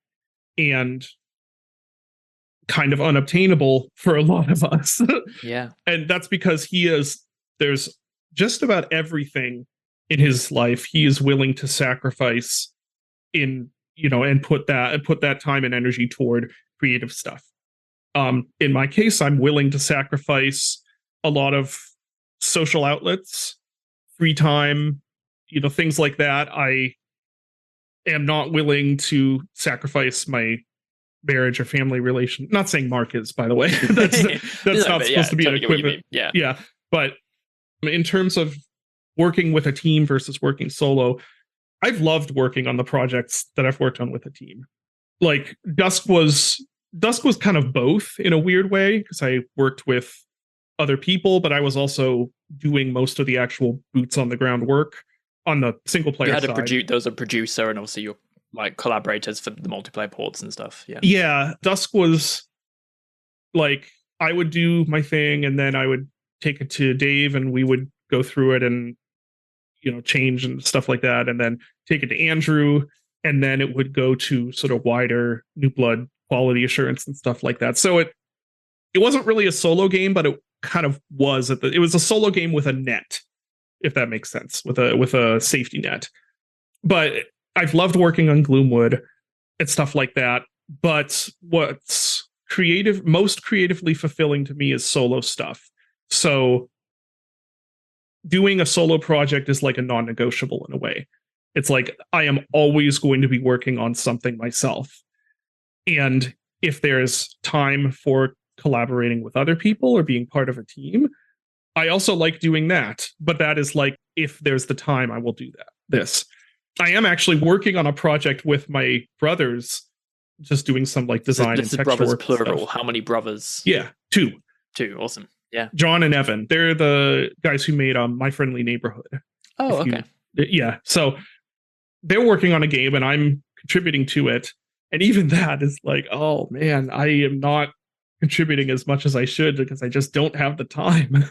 and kind of unobtainable for a lot of us. Yeah. And that's because there's just about everything in his life he is willing to sacrifice and put that time and energy toward creative stuff. In my case, I'm willing to sacrifice a lot of social outlets, free time, things like that. I am not willing to sacrifice my marriage or family relation. Not saying Mark is, by the way. that's not supposed to be an equivalent. Yeah. But in terms of working with a team versus working solo, I've loved working on the projects that I've worked on with a team. Like Dusk was kind of both in a weird way, because I worked with other people, but I was also doing most of the actual boots on the ground work on the single player side. There was a producer and obviously your like collaborators for the multiplayer ports and stuff. Yeah. Dusk was like, I would do my thing and then I would take it to Dave and we would go through it and change and stuff like that, and then take it to Andrew, and then it would go to sort of wider New Blood quality assurance and stuff like that. So it wasn't really a solo game, but it kind of was. It was a solo game with a net, if that makes sense, with a safety net. But I've loved working on Gloomwood and stuff like that. But what's most creatively fulfilling to me is solo stuff. So doing a solo project is like a non-negotiable in a way. It's like I am always going to be working on something myself. And if there's time for collaborating with other people or being part of a team, I also like doing that. But that is like, if there's the time, I will do this. I am actually working on a project with my brothers, just doing some like design and texture brothers work plural. stuff. How many brothers? Yeah, two. Awesome. Yeah. John and Evan. They're the guys who made My Friendly Neighborhood. Oh, okay. Yeah. So they're working on a game and I'm contributing to it. And even that is like, oh man, I am not contributing as much as I should because I just don't have the time.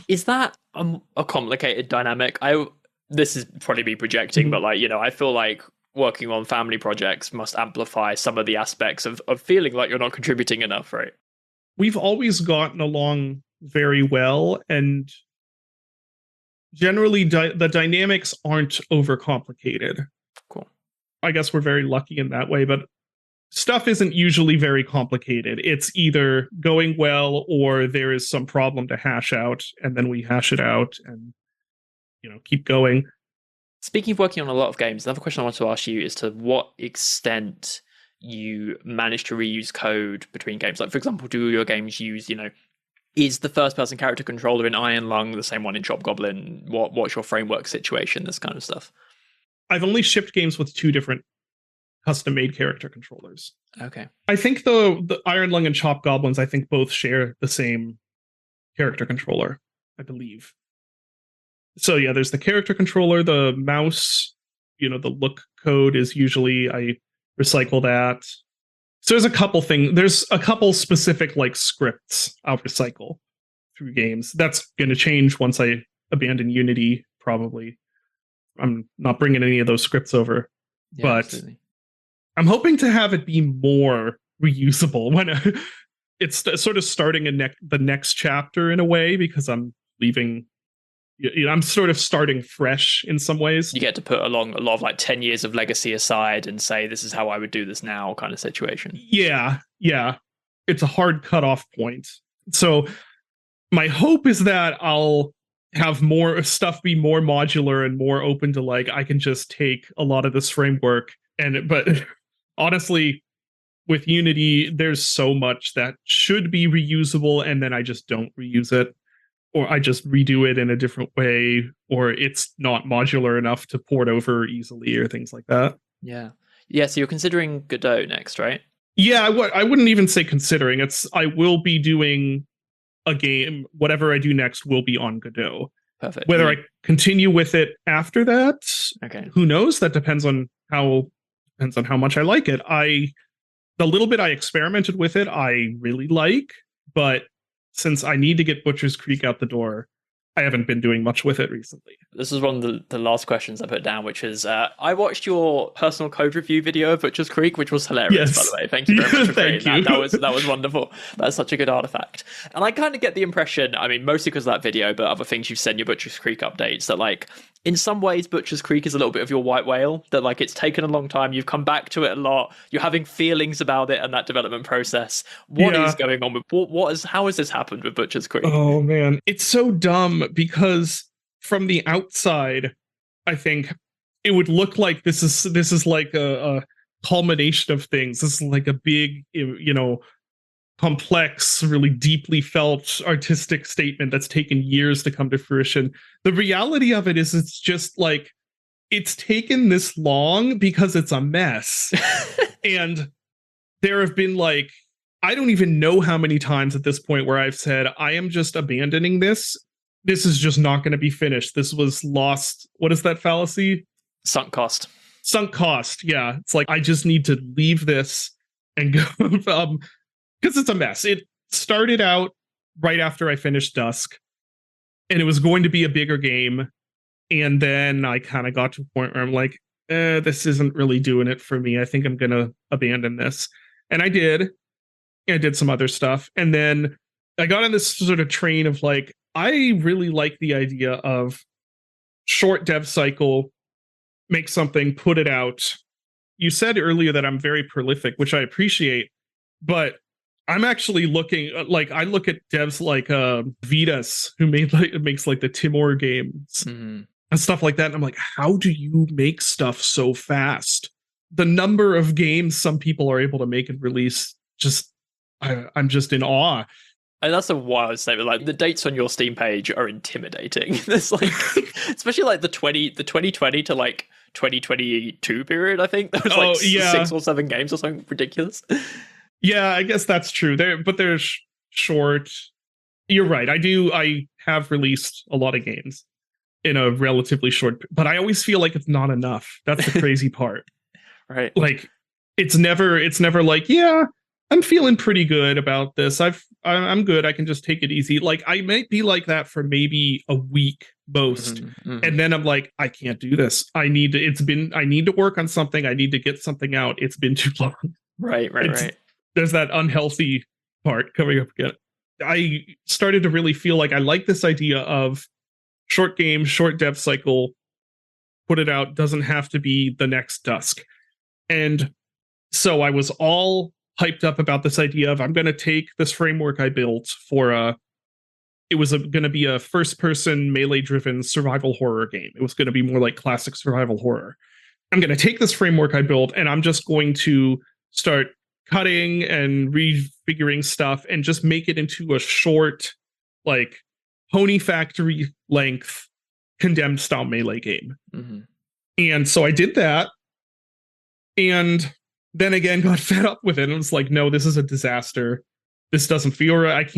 Is that a complicated dynamic? This is probably me projecting, but like, I feel like working on family projects must amplify some of the aspects of feeling like you're not contributing enough, right? We've always gotten along very well, and generally the dynamics aren't overcomplicated. Cool. I guess we're very lucky in that way, but stuff isn't usually very complicated. It's either going well or there is some problem to hash out, and then we hash it out and keep going. Speaking of working on a lot of games, another question I want to ask you is to what extent you manage to reuse code between games. Like, for example, do your games use, is the first-person character controller in Iron Lung the same one in Chop Goblin? What's your framework situation? This kind of stuff. I've only shipped games with 2 different custom-made character controllers. Okay. I think the Iron Lung and Chop Goblins, I think both share the same character controller, I believe. So yeah, there's the character controller, the mouse, the look code is usually, I recycle that. So there's a couple specific like scripts I'll recycle through games. That's going to change once I abandon Unity, probably. I'm not bringing any of those scripts over, but absolutely. I'm hoping to have it be more reusable when it's sort of starting the next chapter in a way, because I'm leaving. I'm sort of starting fresh in some ways. You get to put along a lot of like 10 years of legacy aside and say, this is how I would do this now kind of situation. Yeah. It's a hard cutoff point. So my hope is that I'll have more stuff be more modular and more open to like, I can just take a lot of this framework but honestly, with Unity, there's so much that should be reusable and then I just don't reuse it. Or I just redo it in a different way, or it's not modular enough to port over easily, or things like that. Yeah. So you're considering Godot next, right? Yeah, I wouldn't even say considering. I will be doing a game. Whatever I do next will be on Godot. Perfect. Whether I continue with it after that, okay, who knows? That depends on how much I like it. The little bit I experimented with it, I really like, but since I need to get Butcher's Creek out the door, I haven't been doing much with it recently. This is one of the last questions I put down, which is, I watched your personal code review video of Butcher's Creek, which was hilarious, by the way. Thank you very much for creating that. That was wonderful. That's such a good artifact. And I kind of get the impression, I mean, mostly because of that video, but other things you've said in your Butcher's Creek updates, that like, in some ways, Butcher's Creek is a little bit of your white whale, that like it's taken a long time, you've come back to it a lot, you're having feelings about it and that development process. What is going on with how has this happened with Butcher's Creek? Oh man, it's so dumb because from the outside, I think it would look like this is like a culmination of things. This is like a big, complex, really deeply felt artistic statement that's taken years to come to fruition. The reality of it is it's just like it's taken this long because it's a mess. And there have been like, I don't even know how many times at this point where I've said, I am just abandoning this. This is just not going to be finished. This was lost. What is that fallacy? Sunk cost. Yeah. It's like, I just need to leave this and go. Because it's a mess. It started out right after I finished Dusk, and it was going to be a bigger game. And then I kind of got to a point where I'm like, this isn't really doing it for me. I think I'm going to abandon this. And I did. I did some other stuff. And then I got on this sort of train of like, I really like the idea of short dev cycle, make something, put it out. You said earlier that I'm very prolific, which I appreciate, but I'm actually looking like I look at devs like Vitas, who makes like the Timor games and stuff like that. And I'm like, how do you make stuff so fast? The number of games some people are able to make and release, I'm just in awe. And that's a wild statement. Like the dates on your Steam page are intimidating. There's like, especially like the 2020 to like 2022 period. I think there was like 6 or 7 games or something ridiculous. Yeah, I guess that's true. They're short. You're right. I have released a lot of games in a relatively short, but I always feel like it's not enough. That's the crazy part. Right. Like it's never like, yeah, I'm feeling pretty good about this. I'm good. I can just take it easy. Like I might be like that for maybe a week most. And then I'm like, I can't do this. I need to work on something. I need to get something out. It's been too long. Right. There's that unhealthy part coming up again. I started to really feel like I like this idea of short game, short dev cycle, put it out, doesn't have to be the next Dusk. And so I was all hyped up about this idea of I'm going to take this framework I built for it was going to be a first-person melee-driven survival horror game. It was going to be more like classic survival horror. I'm going to take this framework I built, and I'm just going to start cutting and refiguring stuff and just make it into a short, like, Pony Factory length Condemned style melee game. Mm-hmm. And so I did that, and then again got fed up with it and was like, no, this is a disaster. This doesn't feel right.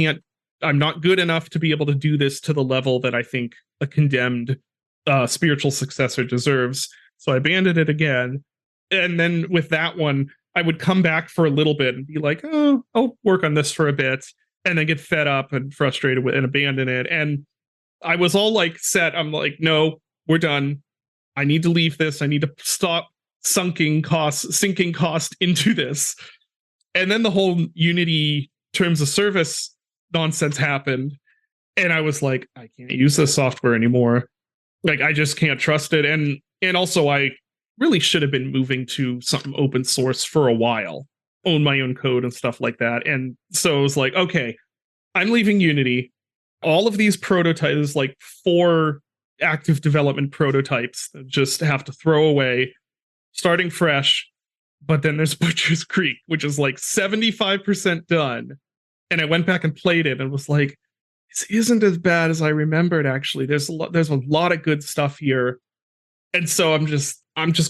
I'm not good enough to be able to do this to the level that I think a Condemned spiritual successor deserves. So I abandoned it again. And then with that one, I would come back for a little bit and be like, oh, I'll work on this for a bit, and then get fed up and frustrated with and abandon it. And I was all like set. I'm like, no, we're done. I need to leave this. I need to stop sinking cost into this. And then the whole Unity terms of service nonsense happened, and I was like, I can't use this software anymore. Like, I just can't trust it. And also, I really should have been moving to something open source for a while, own my own code and stuff like that. And so it was like, okay, I'm leaving Unity. All of these prototypes, like 4 active development prototypes, that just have to throw away, starting fresh. But then there's Butcher's Creek, which is like 75% done. And I went back and played it and was like, this isn't as bad as I remembered, actually. There's a lot of good stuff here. And so I'm just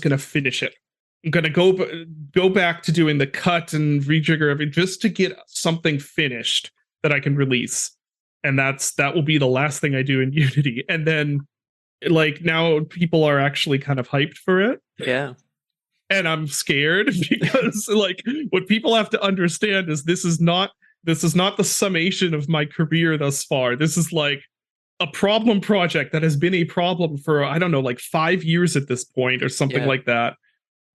gonna finish it. I'm gonna go back to doing the cut and rejigger everything just to get something finished that I can release. And that will be the last thing I do in Unity. And then, like, now people are actually kind of hyped for it. Yeah. And I'm scared because, like, what people have to understand is this is not the summation of my career thus far. This is like a problem project that has been a problem for, I don't know, like 5 years at this point or something like that.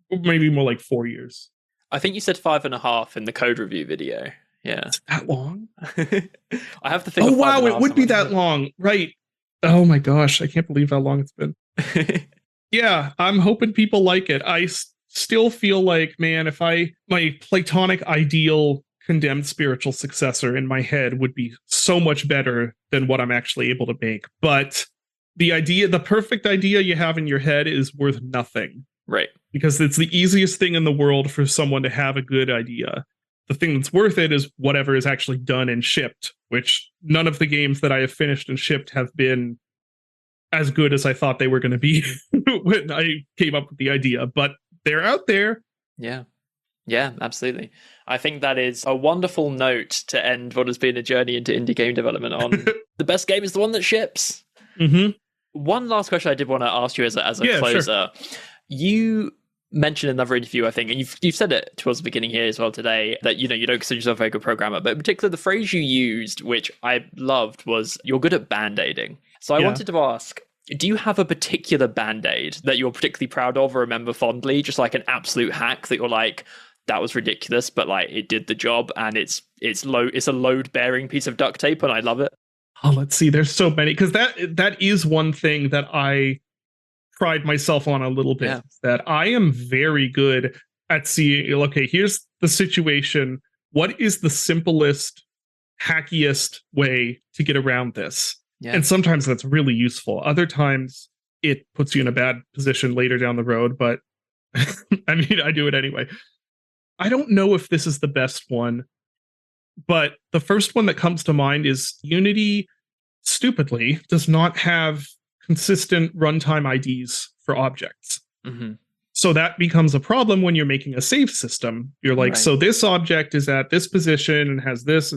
Maybe more like 4 years. I think you said 5.5 in the code review video. Yeah. Is that long? I have to think. Oh, wow. It would be that long. Right. Oh, my gosh. I can't believe how long it's been. Yeah. I'm hoping people like it. I still feel like, man, if my platonic ideal Condemned spiritual successor in my head would be so much better than what I'm actually able to make. But the perfect idea you have in your head is worth nothing. Right. Because it's the easiest thing in the world for someone to have a good idea. The thing that's worth it is whatever is actually done and shipped, which none of the games that I have finished and shipped have been as good as I thought they were going to be when I came up with the idea. But they're out there. Yeah. Yeah, absolutely. I think that is a wonderful note to end what has been a journey into indie game development on. The best game is the one that ships. Mm-hmm. One last question I did want to ask you as a closer. Sure. You mentioned in another interview, I think, and you've said it towards the beginning here as well today, that you don't consider yourself a very good programmer, but in particular the phrase you used, which I loved, was you're good at band-aiding. So I wanted to ask, do you have a particular band-aid that you're particularly proud of or remember fondly, just like an absolute hack that you're like, that was ridiculous, but like it did the job, and it's a load-bearing piece of duct tape, and I love it? Oh, let's see. There's so many, because that is one thing that I pride myself on a little bit. That I am very good at seeing. Okay, here's the situation. What is the simplest, hackiest way to get around this? Yeah. And sometimes that's really useful. Other times it puts you in a bad position later down the road. But I mean, I do it anyway. I don't know if this is the best one, but the first one that comes to mind is Unity, stupidly, does not have consistent runtime IDs for objects. Mm-hmm. So that becomes a problem when you're making a save system. You're like, so this object is at this position and has this.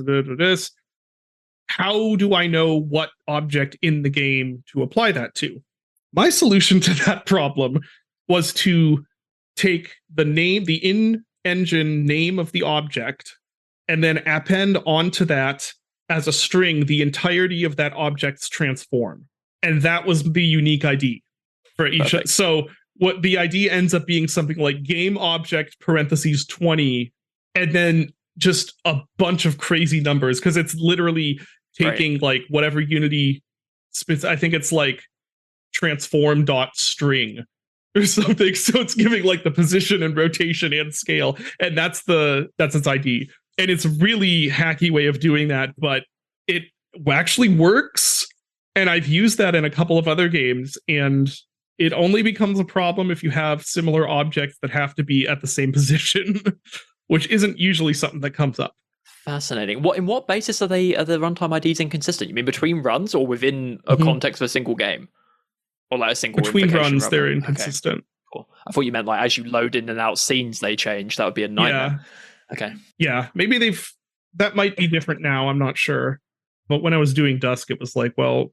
How do I know what object in the game to apply that to? My solution to that problem was to take the in-engine name of the object and then append onto that as a string the entirety of that object's transform. And that was the unique ID for each. Perfect. So what the ID ends up being something like game object parentheses 20, and then just a bunch of crazy numbers, because it's literally taking like whatever Unity I think it's like transform.string or something. So it's giving like the position and rotation and scale, and that's its ID. And it's a really hacky way of doing that, but it actually works. And I've used that in a couple of other games, and it only becomes a problem if you have similar objects that have to be at the same position, which isn't usually something that comes up. Fascinating. In what basis are the runtime IDs inconsistent? You mean between runs or within a context of a single game? Or like a single between runs, rather? they're inconsistent. Okay, cool. I thought you meant like as you load in and out scenes, they change. That would be a nightmare. Yeah. Okay. Yeah, maybe that might be different now. I'm not sure. But when I was doing Dusk, it was like, well,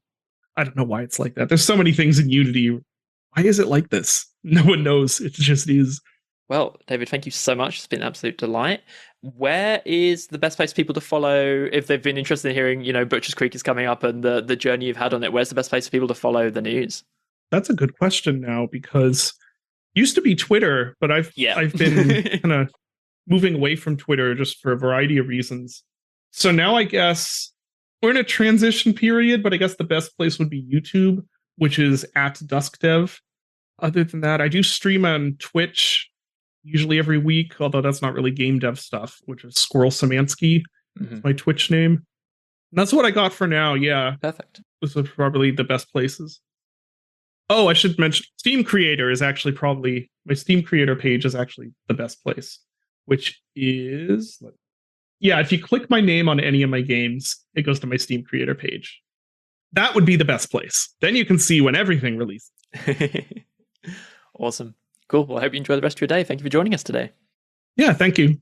I don't know why it's like that. There's so many things in Unity. Why is it like this? No one knows. It just is. Well, David, thank you so much. It's been an absolute delight. Where is the best place for people to follow if they've been interested in hearing, Butcher's Creek is coming up and the journey you've had on it? Where's the best place for people to follow the news? That's a good question now, because it used to be Twitter, but I've been kind of moving away from Twitter just for a variety of reasons. So now I guess we're in a transition period, but I guess the best place would be YouTube, which is @DuskDev. Other than that, I do stream on Twitch usually every week, although that's not really game dev stuff, which is Squirrel Szymanski, my Twitch name. And that's what I got for now, yeah. Perfect. Those are probably the best places. Oh, I should mention, Steam Creator is actually probably, my Steam Creator page is actually the best place, which is, yeah, if you click my name on any of my games, it goes to my Steam Creator page. That would be the best place. Then you can see when everything releases. Awesome. Cool. Well, I hope you enjoy the rest of your day. Thank you for joining us today. Yeah, thank you.